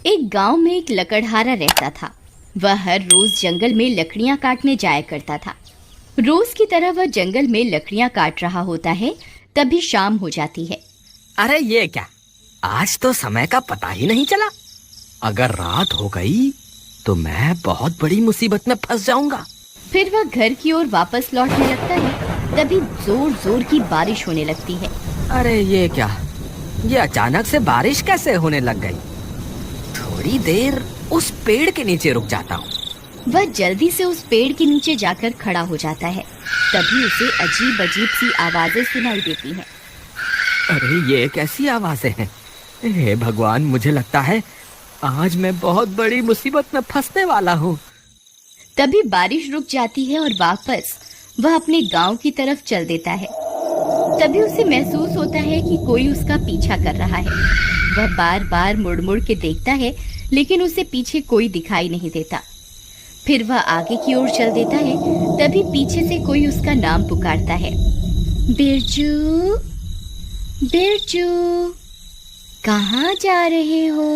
एक गांव में एक लकड़हारा रहता था। वह हर रोज जंगल में लकड़ियां काटने जाया करता था। रोज की तरह वह जंगल में लकड़ियां काट रहा होता है, तभी शाम हो जाती है। अरे ये क्या, आज तो समय का पता ही नहीं चला। अगर रात हो गई तो मैं बहुत बड़ी मुसीबत में फंस जाऊंगा। फिर वह घर की ओर वापस लौटने लगता है, तभी जोर जोर की बारिश होने लगती है। अरे ये क्या, ये अचानक से बारिश कैसे होने लग गई। थोड़ी देर उस पेड़ के नीचे रुक जाता हूँ। वह जल्दी से उस पेड़ के नीचे जाकर खड़ा हो जाता है। तभी उसे अजीब अजीब सी आवाजें सुनाई देती हैं। अरे ये कैसी आवाजें हैं। हे भगवान, मुझे लगता है आज मैं बहुत बड़ी मुसीबत में फंसने वाला हूँ। तभी बारिश रुक जाती है और वापस वह अपने गांव की तरफ चल देता है। तभी उसे महसूस होता है कि कोई उसका पीछा कर रहा है। वह बार बार मुड़ मुड़ के देखता है, लेकिन उसे पीछे कोई दिखाई नहीं देता। फिर वह आगे की ओर चल देता है, तभी पीछे से कोई उसका नाम पुकारता है। बिरजू, बिरजू, कहाँ जा रहे हो?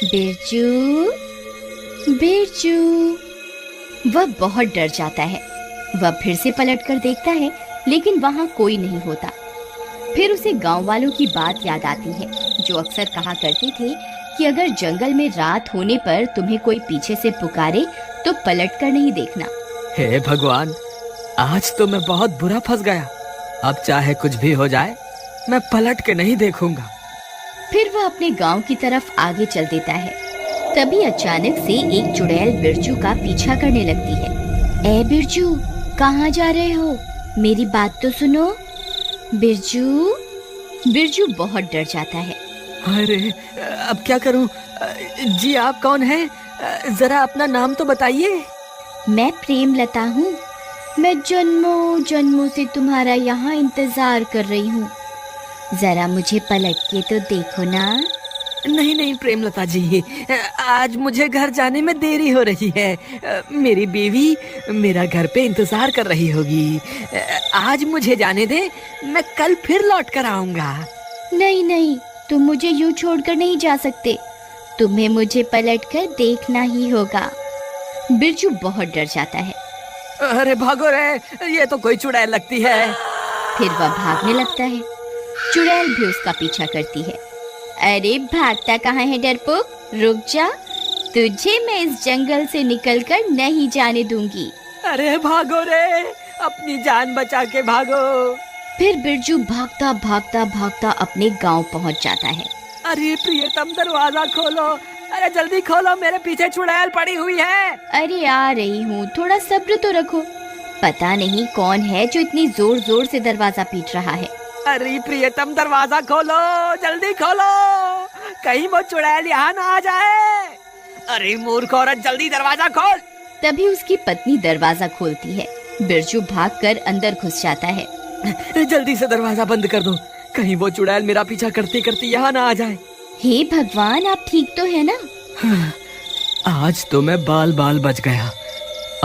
बिरजू, बिरजू। वह बहुत डर जाता है। वह फिर से पलटकर देखता है, लेकिन वहां कोई नहीं होता। फिर उसे गांव वालों की बात याद आती है, जो अक्सर कहा करते थे कि अगर जंगल में रात होने पर तुम्हें कोई पीछे से पुकारे तो पलटकर नहीं देखना। हे भगवान, आज तो मैं बहुत बुरा फंस गया। अब चाहे कुछ भी हो जाए, मैं पलट के नहीं देखूंगा। फिर वह अपने गांव की तरफ आगे चल देता है। तभी अचानक से एक चुड़ैल बिरजू का पीछा करने लगती है। ए बिरजू, कहाँ जा रहे हो? मेरी बात तो सुनो। बिरजू। बिरजू बहुत डर जाता है। अरे अब क्या करूं? जी आप कौन हैं? जरा अपना नाम तो बताइए। मैं प्रेमलता हूँ। मैं जन्मों जन्मों से तुम्हारा यहाँ इंतजार कर रही हूँ। जरा मुझे पलट के तो देखो ना। नहीं नहीं प्रेमलता जी, आज मुझे घर जाने में देरी हो रही है। मेरी बीवी मेरा घर पे इंतजार कर रही होगी। आज मुझे जाने दे, मैं कल फिर लौट कर आऊंगा। नहीं नहीं, तुम मुझे यूं छोड़कर नहीं जा सकते। तुम्हें मुझे पलटकर देखना ही होगा। बिरजू बहुत डर जाता है। अरे भागो रे, ये तो कोई चुड़ैल लगती है। फिर वह भागने लगता है। चुड़ैल भी उसका पीछा करती है। अरे भागता कहाँ है डरपोक, रुक जा। तुझे मैं इस जंगल से निकलकर नहीं जाने दूंगी। अरे भागो रे, अपनी जान बचा के भागो। फिर बिरजू भागता भागता भागता अपने गांव पहुंच जाता है। अरे प्रियतम, दरवाजा खोलो। अरे जल्दी खोलो, मेरे पीछे चुड़ैल पड़ी हुई है। अरे आ रही हूँ, थोड़ा सब्र तो रखो। पता नहीं कौन है जो इतनी जोर जोर से दरवाजा पीट रहा है। अरे प्रियतम, दरवाजा खोलो, जल्दी खोलो, कहीं वो चुड़ैल यहाँ ना आ जाए। अरे मूर्ख औरत, जल्दी दरवाजा खोल। तभी उसकी पत्नी दरवाजा खोलती है। बिरजू भागकर अंदर घुस जाता है। जल्दी से दरवाजा बंद कर दो, कहीं वो चुड़ैल मेरा पीछा करते करते यहाँ ना आ जाए। हे भगवान, आप ठीक तो है ना? आज तो मैं बाल बाल बच गया।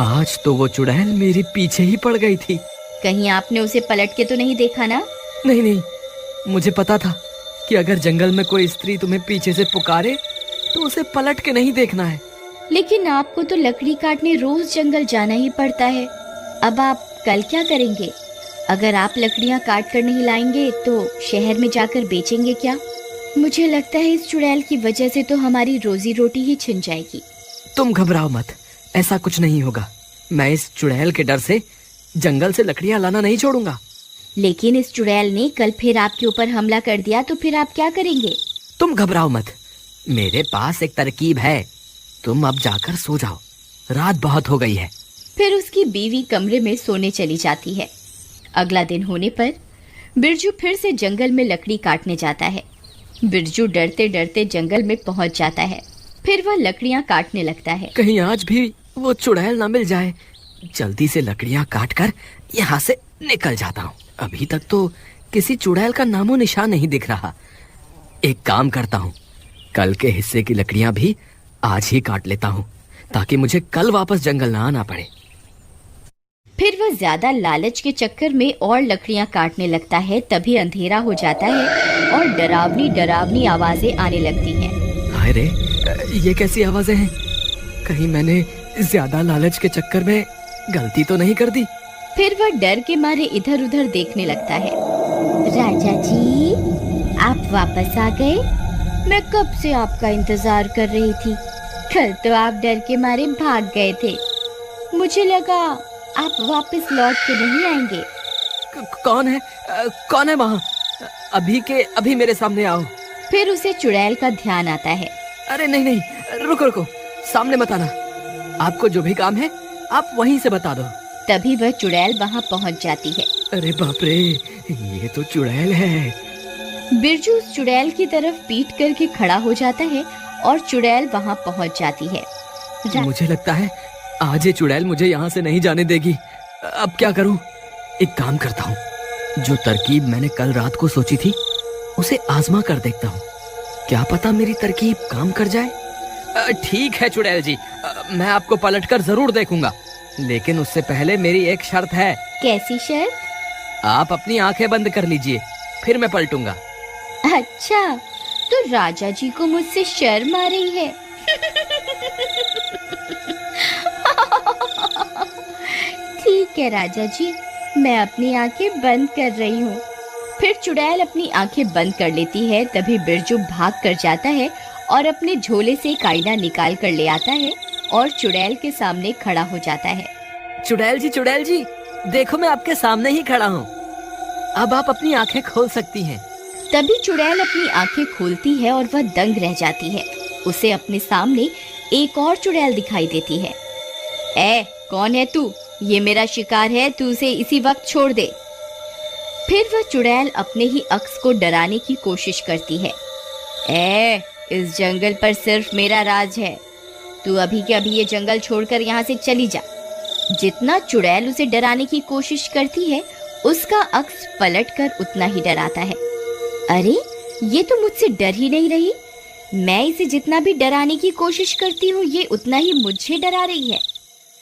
आज तो वो चुड़ैल मेरे पीछे ही पड़ गई थी। कहीं आपने उसे पलट के तो नहीं देखा ना? नहीं नहीं, मुझे पता था कि अगर जंगल में कोई स्त्री तुम्हें पीछे से पुकारे तो उसे पलट के नहीं देखना है। लेकिन आपको तो लकड़ी काटने रोज जंगल जाना ही पड़ता है। अब आप कल क्या करेंगे? अगर आप लकड़ियां काट कर नहीं लाएंगे तो शहर में जाकर बेचेंगे क्या? मुझे लगता है इस चुड़ैल की वजह से तो हमारी रोजी रोटी ही छिन जाएगी। तुम घबराओ मत, ऐसा कुछ नहीं होगा। मैं इस चुड़ैल के डर से जंगल से लकड़ियां लाना नहीं छोड़ूंगा। लेकिन इस चुड़ैल ने कल फिर आपके ऊपर हमला कर दिया तो फिर आप क्या करेंगे? तुम घबराओ मत, मेरे पास एक तरकीब है। तुम अब जाकर सो जाओ, रात बहुत हो गई है। फिर उसकी बीवी कमरे में सोने चली जाती है। अगला दिन होने पर बिरजू फिर से जंगल में लकड़ी काटने जाता है। बिरजू डरते डरते जंगल में पहुंच जाता है। फिर वह लकड़ियां काटने लगता है। कहीं आज भी वो चुड़ैल ना मिल जाए। जल्दी से लकड़ियां काट कर यहाँ से निकल जाता हूँ। अभी तक तो किसी चुड़ैल का नामो निशान नहीं दिख रहा। एक काम करता हूँ, कल के हिस्से की लकड़ियां भी आज ही काट लेता हूँ, ताकि मुझे कल वापस जंगल ना आना पड़े। फिर वह ज्यादा लालच के चक्कर में और लकड़ियां काटने लगता है। तभी अंधेरा हो जाता है और डरावनी डरावनी आवाजें आने लगती हैं। हाय रे, ये कैसी आवाजें हैं? कहीं मैंने ज्यादा लालच के चक्कर में गलती तो नहीं कर दी? फिर वह डर के मारे इधर उधर देखने लगता है। राजा जी, आप वापस आ गए? मैं कब से आपका इंतजार कर रही थी। कल तो आप डर के मारे भाग गए थे। मुझे लगा आप वापस लौट के नहीं आएंगे। कौन है वहाँ? अभी के अभी मेरे सामने आओ। फिर उसे चुड़ैल का ध्यान आता है। अरे नहीं, रुको, सामने मत आना। आपको जो भी काम है आप वहीं से बता दो। तभी वह चुड़ैल वहाँ पहुँच जाती है। अरे बाप रे, ये तो चुड़ैल है। बिरजू उस चुड़ैल की तरफ पीठ करके खड़ा हो जाता है और चुड़ैल वहाँ पहुँच जाती है। मुझे लगता है आज ये चुड़ैल मुझे यहाँ से नहीं जाने देगी। अब क्या करूँ? एक काम करता हूँ, जो तरकीब मैंने कल रात को सोची थी उसे आजमा कर देखता हूँ। क्या पता मेरी तरकीब काम कर जाए। ठीक है चुड़ैल जी, मैं आपको पलटकर जरूर देखूंगा, लेकिन उससे पहले मेरी एक शर्त है। कैसी शर्त? आप अपनी आंखें बंद कर लीजिए, फिर मैं पलटूंगा। अच्छा, तो राजा जी को मुझसे शर्म आ रही है। ठीक है राजा जी, मैं अपनी आंखें बंद कर रही हूँ। फिर चुड़ैल अपनी आंखें बंद कर लेती है। तभी बिरजू भाग कर जाता है और अपने झोले से एक आईना निकाल कर ले आता है और चुड़ैल के सामने खड़ा हो जाता है। चुड़ैल जी, देखो मैं आपके सामने ही खड़ा हूँ। अब आप अपनी आंखें खोल सकती हैं। तभी चुड़ैल अपनी आंखें खोलती है और वह दंग रह जाती है। उसे अपने सामने एक और चुड़ैल दिखाई देती है। ए, कौन है तू? ये मेरा शिकार है, तू उसे इसी वक्त छोड़ दे। फिर वह चुड़ैल अपने ही अक्स को डराने की कोशिश करती है। ए, इस जंगल पर सिर्फ मेरा राज है, तू अभी के अभी ये जंगल छोड़कर यहाँ से चली जा। जितना चुड़ैल उसे डराने की कोशिश करती है, उसका अक्स पलटकर उतना ही डराता है। अरे, ये तो मुझसे डर ही नहीं रही। मैं इसे जितना भी डराने की कोशिश करती हूँ, ये उतना ही मुझे डरा रही है।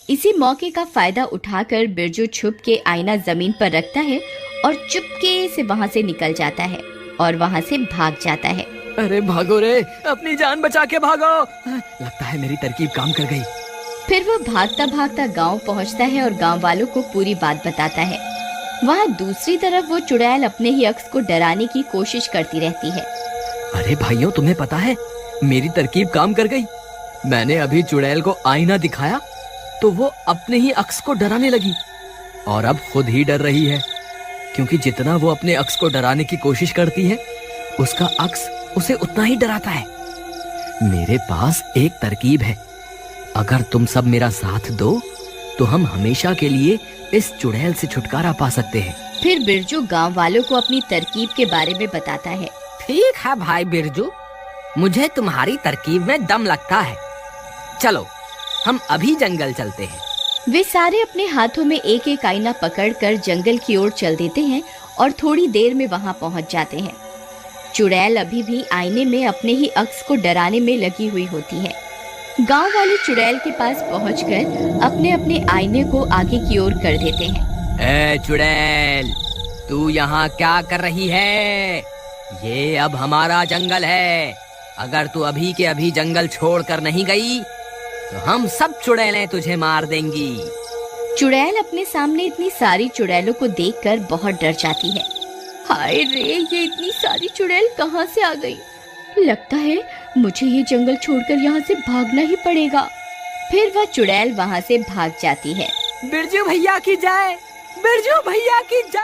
इसी मौके का फायदा उठाकर बिरजू छुप के आईना जमीन पर रखता है और चुपके से वहाँ से निकल जाता है और वहाँ से भाग जाता है। अरे भागो रे, अपनी जान बचा के भागो। लगता है मेरी तरकीब काम कर गई। फिर वह भागता भागता गांव पहुँचता है और गांव वालों को पूरी बात बताता है। वहाँ दूसरी तरफ वो चुड़ैल अपने ही अक्स को डराने की कोशिश करती रहती है। अरे भाइयों, तुम्हें पता है मेरी तरकीब काम कर गई। मैंने अभी चुड़ैल को आईना दिखाया तो वो अपने ही अक्स को डराने लगी और अब खुद ही डर रही है, क्योंकि जितना वो अपने अक्स को डराने की कोशिश करती है उसका अक्स उसे उतना ही डराता है। मेरे पास एक तरकीब है, अगर तुम सब मेरा साथ दो तो हम हमेशा के लिए इस चुड़ैल से छुटकारा पा सकते हैं। फिर बिरजू गांव वालों को अपनी तरकीब के बारे में बताता है। ठीक है भाई बिरजू, मुझे तुम्हारी तरकीब में दम लगता है। चलो हम अभी जंगल चलते हैं। वे सारे अपने हाथों में एक एक आईना पकड़कर जंगल की ओर चल देते हैं और थोड़ी देर में वहां पहुंच जाते हैं। चुड़ैल अभी भी आईने में अपने ही अक्स को डराने में लगी हुई होती है। गांव वाले चुड़ैल के पास पहुंचकर अपने अपने आईने को आगे की ओर कर देते हैं। ए चुड़ैल, तू यहाँ क्या कर रही है? ये अब हमारा जंगल है। अगर तू अभी के अभी जंगल छोड़कर नहीं गई तो हम सब चुड़ैलें तुझे मार देंगी। चुड़ैल अपने सामने इतनी सारी चुड़ैलों को देखकर बहुत डर जाती है। हाय रे, ये इतनी सारी चुड़ैल कहाँ से आ गई? लगता है मुझे ये जंगल छोड़कर यहाँ से भागना ही पड़ेगा। फिर वह चुड़ैल वहाँ से भाग जाती है। बिरजू भैया की जय, बिरजू भैया की जय।